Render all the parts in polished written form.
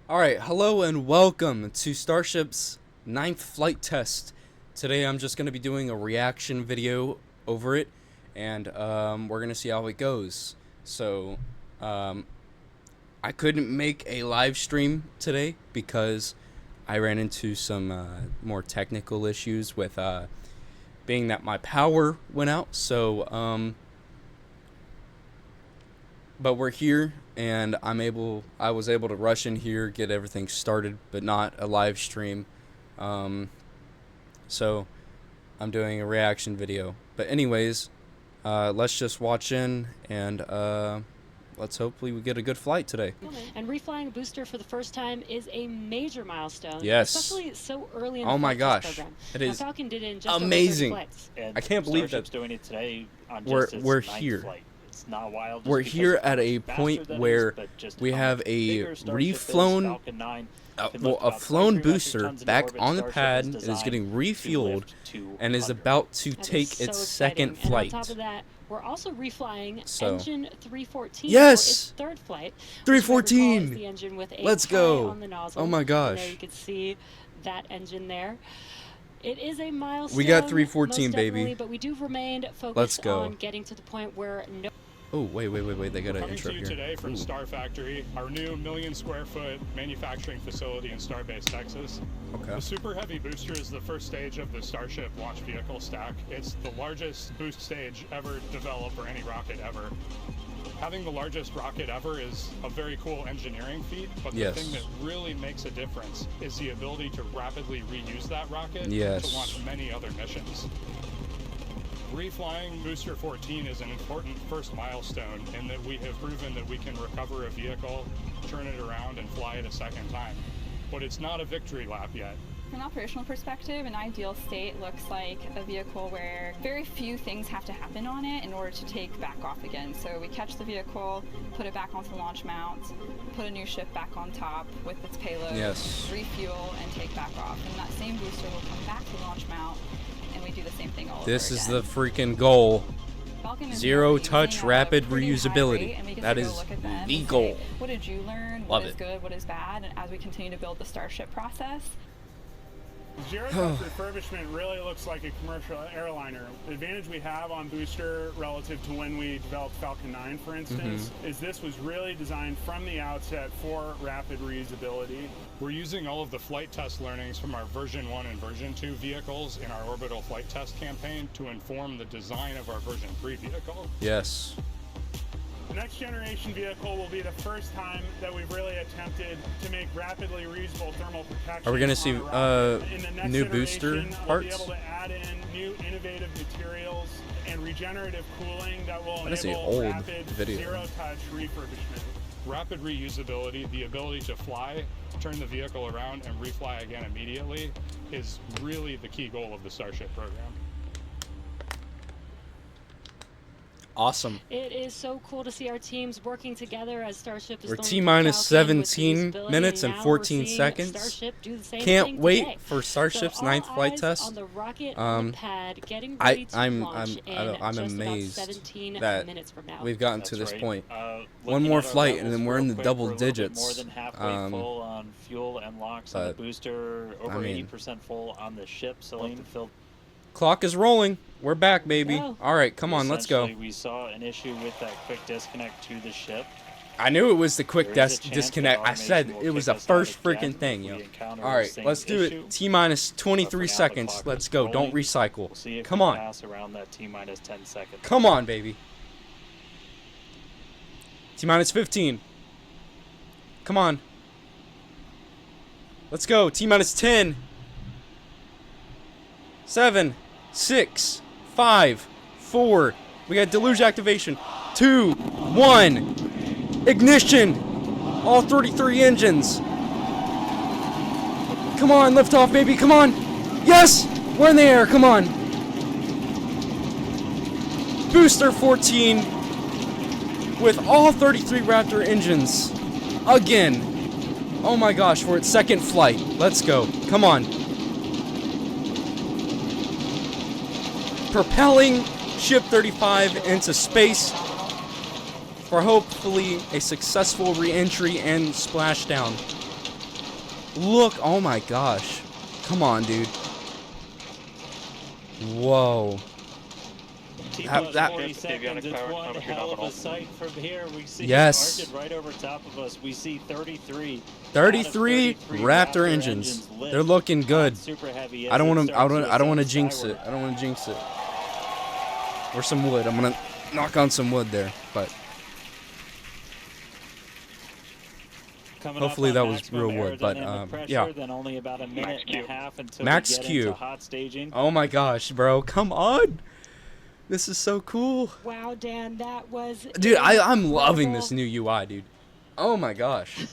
Alright, hello and welcome to Starship's 9th flight test. Today I'm just going to be doing a reaction video over it, and we're going to see how it goes. So, I couldn't make a live stream today because I ran into some more technical issues with being that my power went out. So, but we're here, and I was able to rush in here, get everything started, but not a live stream. So I'm doing a reaction video. But anyways, let's just watch in, and let's hopefully we get a good flight today. And reflying a booster for the first time is a major milestone. Yes. Especially so early in the Oh my flight gosh, test program. it Now, is Falcon did it in just amazing. over 30 flights. I can't believe Starship's that doing it today on we're just its ninth here. Flight. It's not wild. We're here at a point where we have a reflown, a flown booster back on the pad. It is getting refueled and is about to take its second flight. And on top of that, we're also reflying engine 314 yes! for its third flight. 314! The engine with a let's go! on the nozzle. Oh my gosh. There you can see that engine there. It is a milestone. We got 314, baby. But we do remain focused let's go. on getting to the point where no. Oh, wait, they got an Coming intro to you here. today from Star Factory, our new 1 million square foot manufacturing facility in Starbase, Texas. Okay. The Super Heavy booster is the first stage of the Starship launch vehicle stack. It's the largest boost stage ever developed for any rocket ever. Having the largest rocket ever is a very cool engineering feat, but the thing that really makes a difference is the ability to rapidly reuse that rocket to launch many other missions. Reflying Booster 14 is an important first milestone in that we have proven that we can recover a vehicle, turn it around, and fly it a second time. But it's not a victory lap yet. From an operational perspective, an ideal state looks like a vehicle where very few things have to happen on it in order to take back off again. So we catch the vehicle, put it back onto the launch mount, put a new ship back on top with its payload, refuel, and take back off. And that same booster will come back to the launch mount, and we do the same thing all over again. This is the freaking goal. Zero touch rapid reusability. That is the goal. What did you learn? What is good? What is bad? And as we continue to build the Starship process. Zero touch refurbishment really looks like a commercial airliner. The advantage we have on booster relative to when we developed Falcon 9, for instance, is this was really designed from the outset for rapid reusability. We're using all of the flight test learnings from our version 1 and version 2 vehicles in our orbital flight test campaign to inform the design of our version 3 vehicle. Yes. The next generation vehicle will be the first time that we've really attempted to make rapidly reusable thermal protection. Are we going to see new booster parts? We'll be able to add in new innovative materials and regenerative cooling that will enable rapid zero-touch refurbishment. Rapid reusability, the ability to fly, turn the vehicle around, and refly again immediately is really the key goal of the Starship program. Awesome. It is so cool to see our teams working together as Starship is We're T-minus 17 minutes and 14 seconds. Can't wait for Starship's 9th flight test. On the rocket pad, getting I'm ready to launch amazed that we've gotten to this right. point. One more flight and then we're in the double we're digits. More than halfway full on fuel and locks on the booster, over 80% full on the ship, so like to fill. Clock is rolling. We're back, baby. All right, come on, let's go. We saw an issue with that quick disconnect to the ship. I knew it was the quick disconnect. I said it was the first freaking thing, yo. All right, let's do it. T-minus 23 seconds. Let's go. Don't recycle. Come on. Around that T-minus 10 seconds. Come on, baby. T-minus 15. Come on. Let's go. T-minus 10. 7, 6, 5, 4. We got deluge activation. 2, 1. Ignition. All 33 engines. Come on, lift off, baby. Come on. Yes, we're in the air. Come on. Booster 14 with all 33 Raptor engines again. Oh my gosh, for its second flight. Let's go. Come on. Propelling Ship 35 into space for hopefully a successful re-entry and splashdown. Look, oh my gosh. Come on, dude. Whoa. T That- plus that- 40 seconds. It's one hell of a sight from here. We see Yes. it right over top of us. We see 33. 33 Raptor engines. lit They're looking good. on Super Heavy I don't as want it to. I starts don't want to ascend jinx skyward. it. I don't want to jinx it. Or some wood. I'm gonna knock on some wood there, but Coming hopefully up that on was maximum real wood, but, aerodynamic pressure, yeah. Then only about a minute and a half until Max we get Q. into hot staging. oh my gosh, bro, come on! This is so cool, Wow, Dan, that was dude. I'm loving incredible. this new UI, dude. Oh my gosh,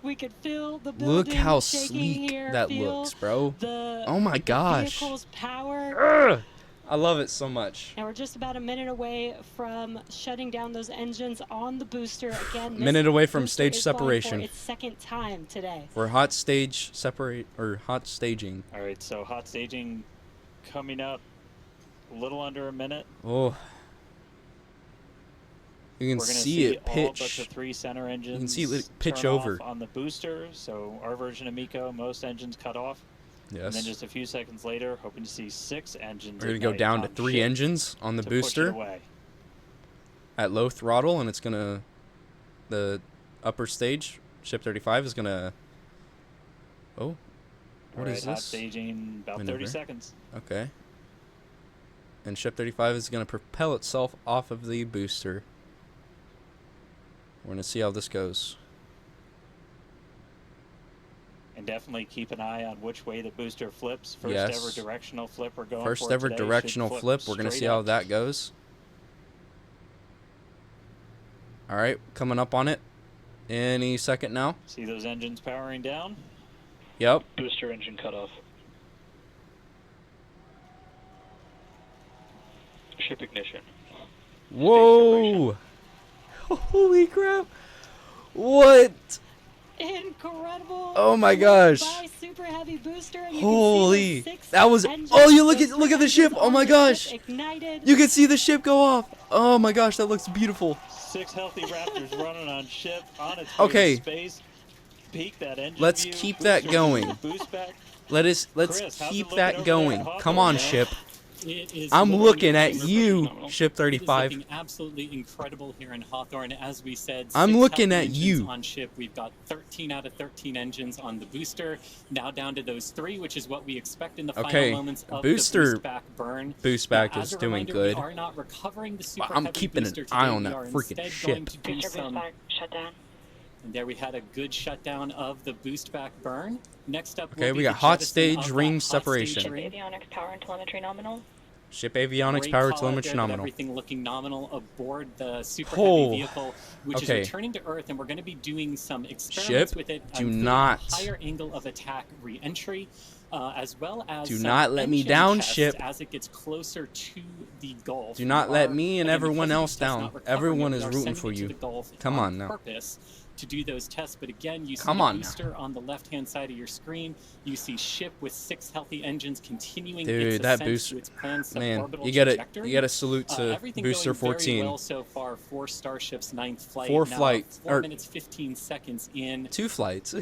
We could feel the look building how shaking sleek here, that feel looks, bro. The Oh my gosh, vehicle's power. Ugh. I love it so much. And we're just about a minute away from shutting down those engines on the booster. Again, this Minute away from booster stage is flying separation. for its second time today. For hot stage separate or hot staging. All right, so hot staging coming up a little under a minute. Oh, you can We're going to see see it all but pitch. the 3 center engines see it pitch turn over. off on the booster. So our version of Miko, most engines cut off. And then Yes. just a few seconds later, hoping to see 6 engines. We're gonna go ignite down to on 3 ship engines on the to push it booster away. at low throttle, and it's gonna, the upper stage, ship 35 is gonna, oh, what All is right, hot this? staging about Maneuver. 30 seconds. Okay. And ship 35 is gonna propel itself off of the booster. We're gonna see how this goes. And definitely keep an eye on which way the booster flips. First Yes. ever directional flip we're going First for ever today. Should directional flip. We're gonna straight see how up. that goes. All right, coming up on it any second now. See those engines powering down? Yep. Booster engine cutoff. Ship ignition. Whoa! Holy crap! What? Incredible! Oh my flip gosh. by Super Heavy booster, and you Holy! can see the 6 That was. engines, Oh, you look those at the engines ship! Oh on my the gosh! ship ignited. You can see the ship go off. Oh my gosh, that looks beautiful. 6 healthy Raptors running on ship on its Okay. way to space. Peak that engine Let's view, keep that booster going. Boost back. Let's Chris, how's it keep looking that over going. there at Come Hawthorne, on, man? ship. It is I'm literally looking at phenomenal. you, Phenomenal. ship It is 35. looking absolutely incredible here in Hawthorne. As we said, I'm 6 looking healthy at engines you. on ship. We've got 13 out of 13 engines on the booster. Now down to those 3, which is what we expect in the Okay, final moments of booster the boost back burn. Boost Now, back as is a doing reminder, good. We are not recovering the super I'm heavy keeping an booster eye today. on We that are freaking instead ship. going to do some. Shutdown. And there we had a good shutdown of the boost back burn. Next up, Okay, will we be got the hot jettison stage of that ring hot stage separation. ring. Avionics power and telemetry nominal. Ship avionics Great power call out telemetry there, but nominal. everything looking nominal aboard the super Oh, heavy vehicle, which okay. is returning to Earth, and we're going to be doing some experiments Ship, with it. do for not. higher angle of attack re-entry, as well as Do some not let me engine down, tests ship. as it gets closer to the Gulf. Do not We let are, me and again, everyone because of else these tests down. not recovering Everyone it, is we are rooting sending for it to you. the Gulf Come on now. purpose to do those tests. But again, you see Come the on now. booster on the left-hand side of your screen. You see ship with 6 healthy engines continuing Dude, its that ascent boost- to its planned Man, suborbital you gotta trajectory. salute to Everything Booster going very 14. well so far for Starship's 9th flight. 4 Now, flights, 4 or- minutes 15 seconds in. 2 flights.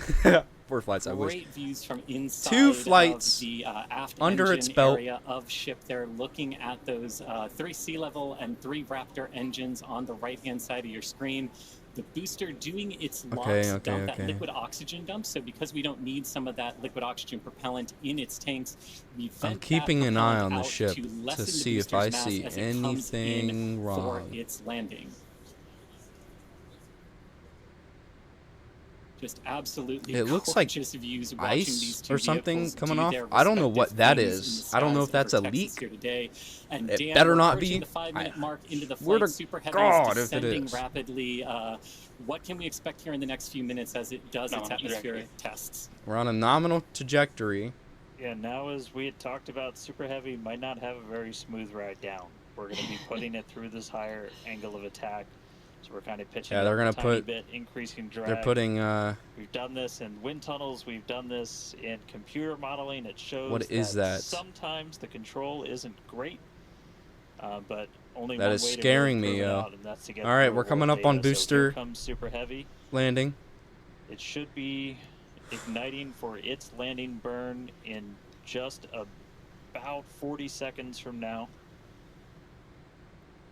4 flights, I wish. Great views from inside 2 flights of the aft under engine its belt. area of ship. They're looking at those 3 sea level and 3 Raptor engines on the right-hand side of your screen. The booster doing its LOX dump, that liquid oxygen dump. So because we don't need some of that liquid oxygen propellant in its tanks, we vent I'm keeping that an eye propellant on the out ship to to lessen the see if booster's I mass see as it comes in anything for wrong. its landing. Just absolutely It looks like gorgeous views watching ice these two or something vehicles coming do off. their I don't know what respective that things is. in the I don't know skies if that's over a Texas leak. here today. And It Dan, better we're not approaching be. the 5-minute mark into the Swear flight. to Super Heavy God is if it descending is. rapidly. What can we expect here in the next few minutes as it does its atmospheric tests? We're on a nominal trajectory. Yeah, now as we had talked about, Super Heavy might not have a very smooth ride down. We're going to be putting it through this higher angle of attack. So we're kind of pitching Yeah, they're up gonna a tiny put- bit, increasing drag. They're putting We've done this in wind tunnels. We've done this in computer modeling. It shows What is that? sometimes the control isn't great, but only That one is way to scaring really me, prove it yo. out, and that's to get All right, real we're coming world up on data. So booster here comes Super Heavy. landing. It should be igniting for its landing burn in just about 40 seconds from now.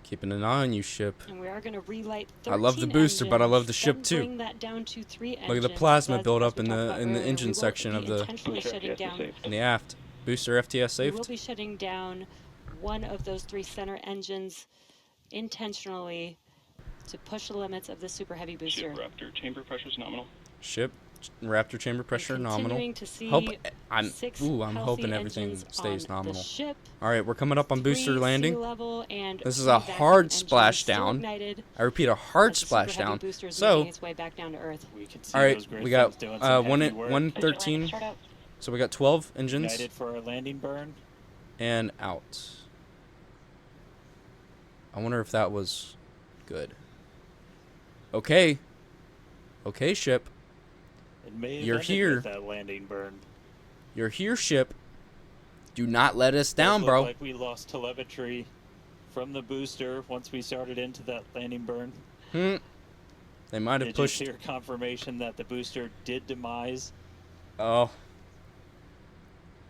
Keeping an eye on you, ship. And we are going to relight 13 I love the booster, but I engines, love the ship then too. Bring that down to 3 engines. Look at the plasma As build up we in talked the about earlier, engine we will section be of the intentionally shutting down. in the aft. Booster FTS We will saved. be shutting down one of those 3 center engines intentionally to push the limits of the super heavy booster. Ship Raptor, chamber pressure's nominal. Ship Raptor chamber pressure nominal. Continuing to see I'm 6 hoping healthy everything engines stays on the nominal. ship. All right, we're coming up on 3 booster landing. sea level and This is 3 a vacuum hard engines splashdown. still ignited I repeat, a hard as the super heavy splashdown. booster is So, making its way back down to Earth. We can see all right, those great we got things doing some heavy work. 113. So we got 12 engines Ignited for our landing burn. and out. I wonder if that was good. Okay. Okay, ship. It may have You're ended here. with that landing burn. You're here, ship. Do not let us Does down, look bro. like we lost telemetry from the booster once we started into that landing burn. They might have Did pushed. you hear confirmation that the booster did demise? Oh,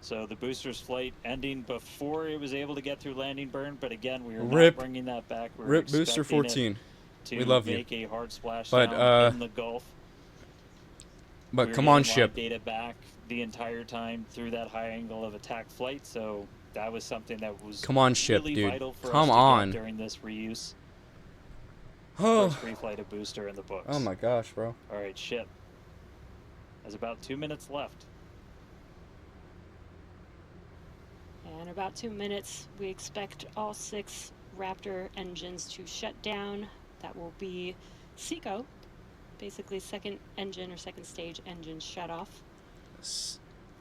So the booster's flight ending before it was able to get through landing burn, but again, we are Rip. not bringing that back. We're rip booster expecting 14. it to We love you. make a hard splash But, down in the Gulf. But We were come on, getting ship. live data back the entire time through that high angle of attack flight, so that was something that was Come on, ship, really dude. vital for Come us to on. get during this reuse. Oh. First reflight of booster in the books. Oh my gosh, bro. All right, ship. There's about 2 minutes left. In about 2 minutes, we expect all 6 Raptor engines to shut down. That will be SECO, basically second engine or second stage engine shut off.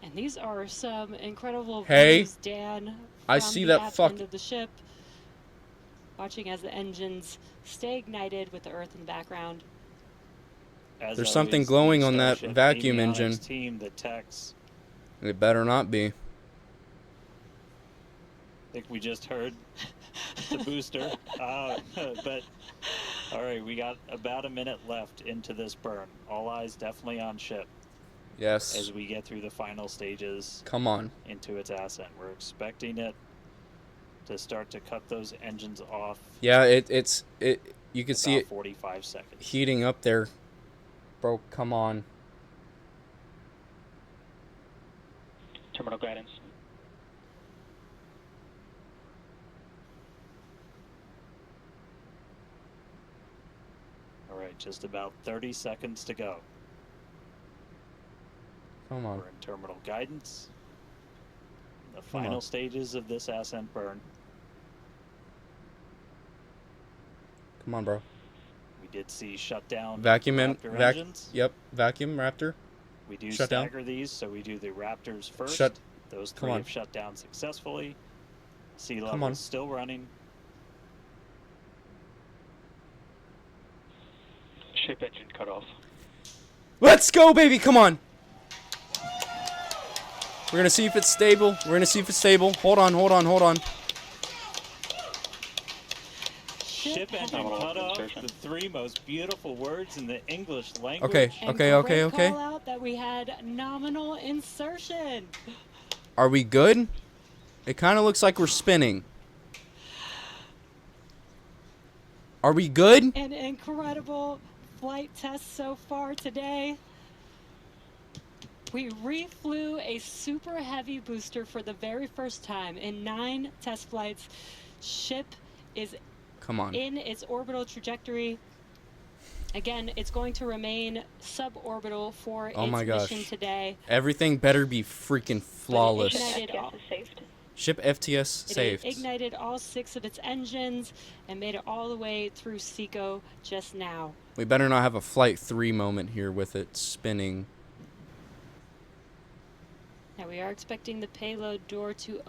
And these are some incredible Hey, views, Dan. I from see the that aft fuck- end of the ship. Watching as the engines stay ignited with the Earth in the background. As There's something always, glowing the on that Starship vacuum avionics engine. Team, the techs. It better not be. I think we just heard the booster. But all right, we got about a minute left into this burn. All eyes definitely on ship Yes. as we get through the final stages Come on. into its ascent. We're expecting it to start to cut those engines off. Yeah, it's you can see about it 45 seconds. heating up there. Bro, come on. Terminal guidance. All right, just about 30 seconds to go. Come on. We're in terminal guidance. The Come final on. stages of this ascent burn. Come on, bro. We did see shutdown Vacuum Raptor engines. Yep, vacuum Raptor. We do shut down. stagger these, so we do the Raptors first. Shut- Those come 3 on. have shut down successfully. Sea Come level on. is still running. Ship engine cut off. Let's go, baby. Come on. We're gonna see if it's stable. We're gonna see if it's stable. Hold on, hold on, hold on. Ship engine Nominal cut off. insertion. The 3 most beautiful words in the English language. Okay, And okay, okay, great okay. call out that we had nominal insertion. Are we good? It kind of looks like we're spinning. Are we good? An incredible flight test so far today. We reflew a super heavy booster for the very first time in 9 test flights. Ship is Come on. in its orbital trajectory. Again, it's going to remain suborbital for Oh its my gosh. mission today. Everything better be freaking flawless. ignited FTS is saved. Ship FTS It saved. ignited all 6 of its engines and made it all the way through SECO just now. We better not have a Flight 3 moment here with it spinning. Now we are expecting the payload door to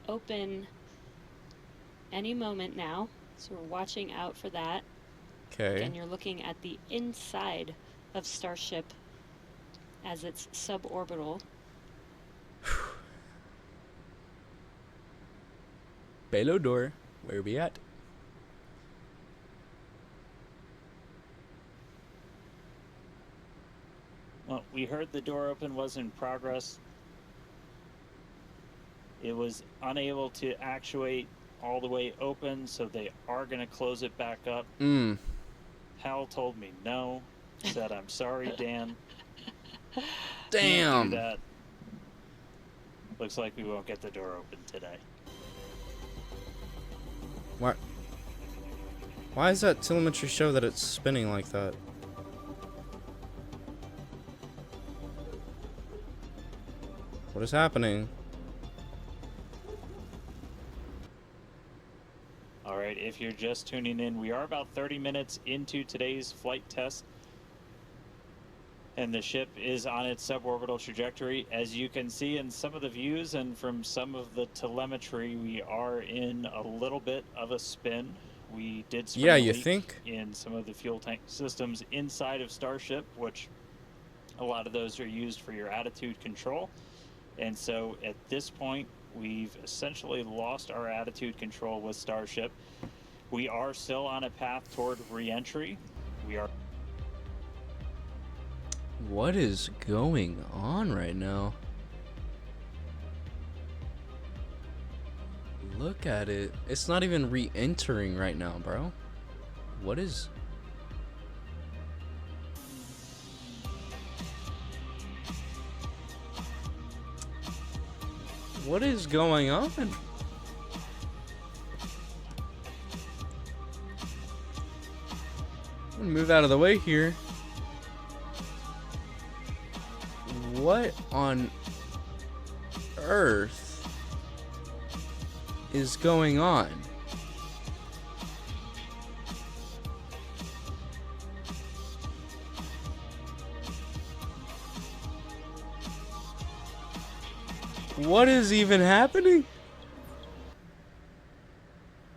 open any moment now, so we're watching out for that. Okay. Again, you're looking at the inside of Starship as it's suborbital. Payload door. Where we at? Well, we heard the door open was in progress. It was unable to actuate all the way open, so they are going to close it back up. Hal told me no. Said, I'm sorry, Dan. Can't Damn. do that. Looks like we won't get the door open today. What? Why does that telemetry show that it's spinning like that? What is happening? All right, if you're just tuning in, we are about 30 minutes into today's flight test. And the ship is on its suborbital trajectory. As you can see in some of the views and from some of the telemetry, we are in a little bit of a spin. We did spin a leak in some of the fuel tank systems inside of Starship, which a lot of those are used for your attitude control. And so at this point, we've essentially lost our attitude control with Starship. We are still on a path toward re-entry. We are... What is going on right now? Look at it. It's not even re-entering right now, bro. What is... What is going on? I'm gonna move out of the way here. What on earth is going on? What is even happening?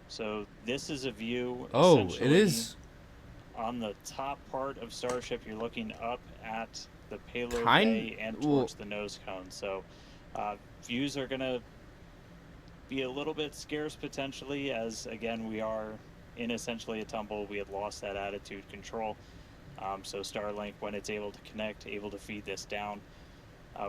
So this is a view. Oh, it is. On the top part of Starship, you're looking up at the payload bay and towards the nose cone. So views are going to be a little bit scarce potentially, as again we are in essentially a tumble. We had lost that attitude control. So Starlink, when it's able to connect, able to feed this down.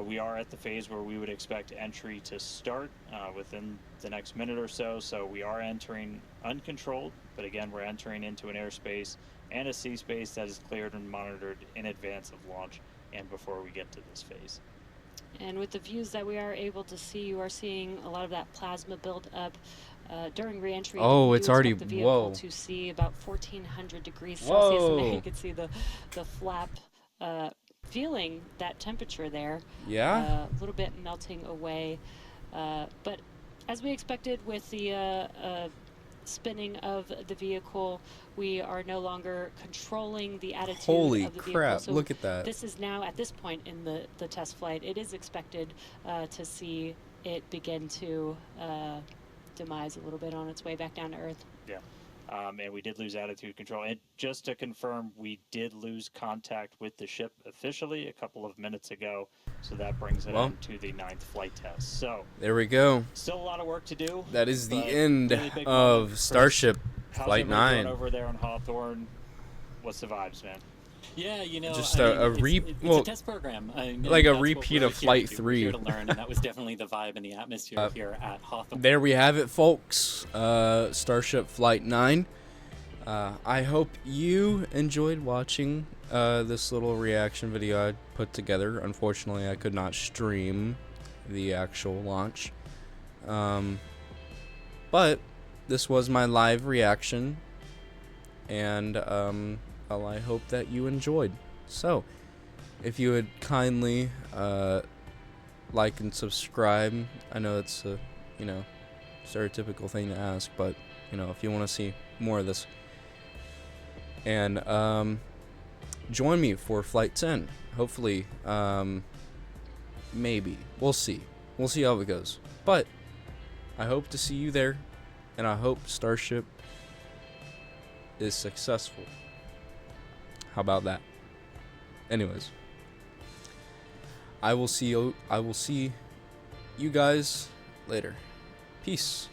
We are at the phase where we would expect entry to start within the next minute or so. So we are entering uncontrolled, but again, we're entering into an airspace and a sea space that is cleared and monitored in advance of launch and before we get to this phase. And with the views that we are able to see, you are seeing a lot of that plasma build up during reentry. Oh, it's already, the vehicle to see about 1400 degrees Celsius, and there you can see the flap feeling that temperature there. Yeah. A little bit melting away, but as we expected with the spinning of the vehicle, we are no longer controlling the attitude Holy of the vehicle. crap, So look at that. This is now, at this point in the test flight, it is expected to see it begin to demise a little bit on its way back down to Earth. Yeah. And we did lose attitude control. And just to confirm, we did lose contact with the ship officially a couple of minutes ago. So that brings it on to the 9th flight test. So there we go. Still a lot of work to do. That is the end of Starship Flight 9. Over there on Hawthorne, what's the vibes, man? Yeah, you know, just it's a test program. Like a repeat of Flight 3. Here to learn, and that was definitely the vibe and the atmosphere here at Hawthorne. There we have it, folks. Starship Flight 9. I hope you enjoyed watching this little reaction video I put together. Unfortunately, I could not stream the actual launch. But this was my live reaction, and well, I hope that you enjoyed. So, if you would kindly like and subscribe. I know it's a, stereotypical thing to ask, but, if you want to see more of this. And join me for Flight 10. Hopefully, maybe. We'll see. We'll see how it goes. But I hope to see you there, and I hope Starship is successful. How about that? Anyways, I will see you guys later. Peace.